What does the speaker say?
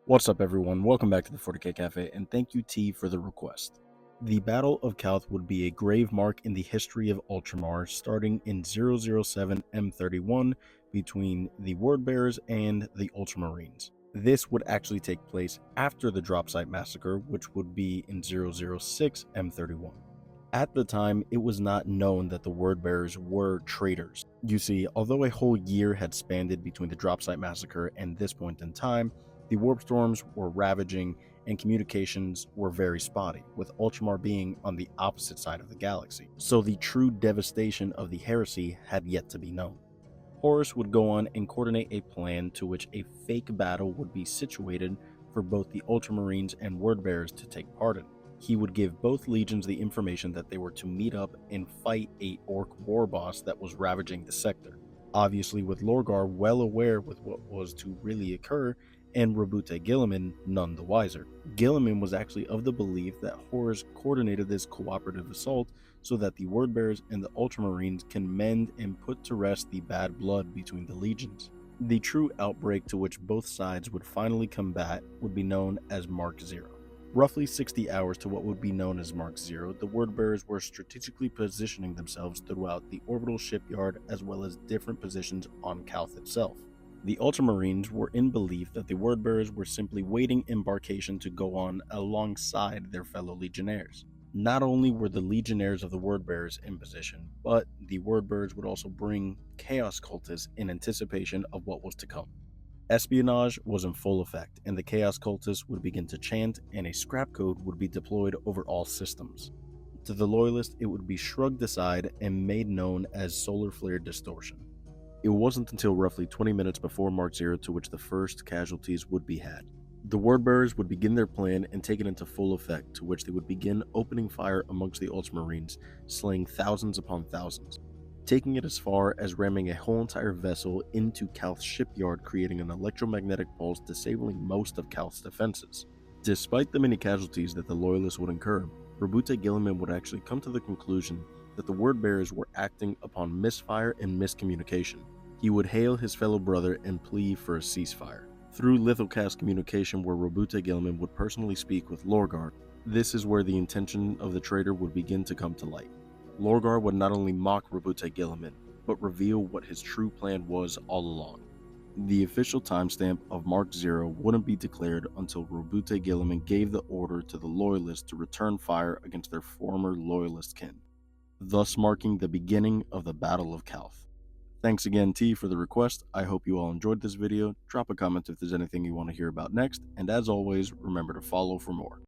What's up, everyone? Welcome back to the 40K Cafe, and thank you, T, for the request. The Battle of Calth would be a grave mark in the history of Ultramar, starting in 007 M31 between the Wordbearers and the Ultramarines. This would actually take place after the Drop Site Massacre, which would be in 006 M31. At the time, it was not known that the Wordbearers were traitors. You see, although a whole year had spanned between the Drop Site Massacre and this point in time, the warp storms were ravaging and communications were very spotty, with Ultramar being on the opposite side of the galaxy. So the true devastation of the heresy had yet to be known. Horus would go on and coordinate a plan to which a fake battle would be situated for both the Ultramarines and Wordbearers to take part in. He would give both legions the information that they were to meet up and fight a orc war boss that was ravaging the sector. Obviously, with Lorgar well aware with what was to really occur, and Rabute Gilliman none the wiser. Gilliman was actually of the belief that Horus coordinated this cooperative assault so that the Wordbearers and the Ultramarines can mend and put to rest the bad blood between the legions. The true outbreak to which both sides would finally combat would be known as Mark Zero. Roughly 60 hours to what would be known as Mark Zero, the Wordbearers were strategically positioning themselves throughout the orbital shipyard as well as different positions on Calth itself. The Ultramarines were in belief that the Wordbearers were simply waiting embarkation to go on alongside their fellow Legionnaires. Not only were the Legionnaires of the Wordbearers in position, but the Wordbearers would also bring Chaos Cultists in anticipation of what was to come. Espionage was in full effect, and the Chaos Cultists would begin to chant, and a scrap code would be deployed over all systems. To the Loyalists, it would be shrugged aside and made known as Solar Flare Distortion. It wasn't until roughly 20 minutes before Mark Zero to which the first casualties would be had. The Wordbearers would begin their plan and take it into full effect, to which they would begin opening fire amongst the Ultramarines, slaying thousands upon thousands, taking it as far as ramming a whole entire vessel into Calth's shipyard, creating an electromagnetic pulse disabling most of Calth's defenses. Despite the many casualties that the Loyalists would incur, Rabute Gilliman would actually come to the conclusion that the Wordbearers were acting upon misfire and miscommunication. He would hail his fellow brother and plead for a ceasefire. Through Lithocast communication, where Rabute Gilliman would personally speak with Lorgar, this is where the intention of the traitor would begin to come to light. Lorgar would not only mock Rabute Gilliman, but reveal what his true plan was all along. The official timestamp of Mark Zero wouldn't be declared until Rabute Gilliman gave the order to the Loyalists to return fire against their former Loyalist kin, thus marking the beginning of the Battle of Calth. Thanks again, T, for the request. I hope you all enjoyed this video. Drop a comment if there's anything you want to hear about next, and as always, remember to follow for more.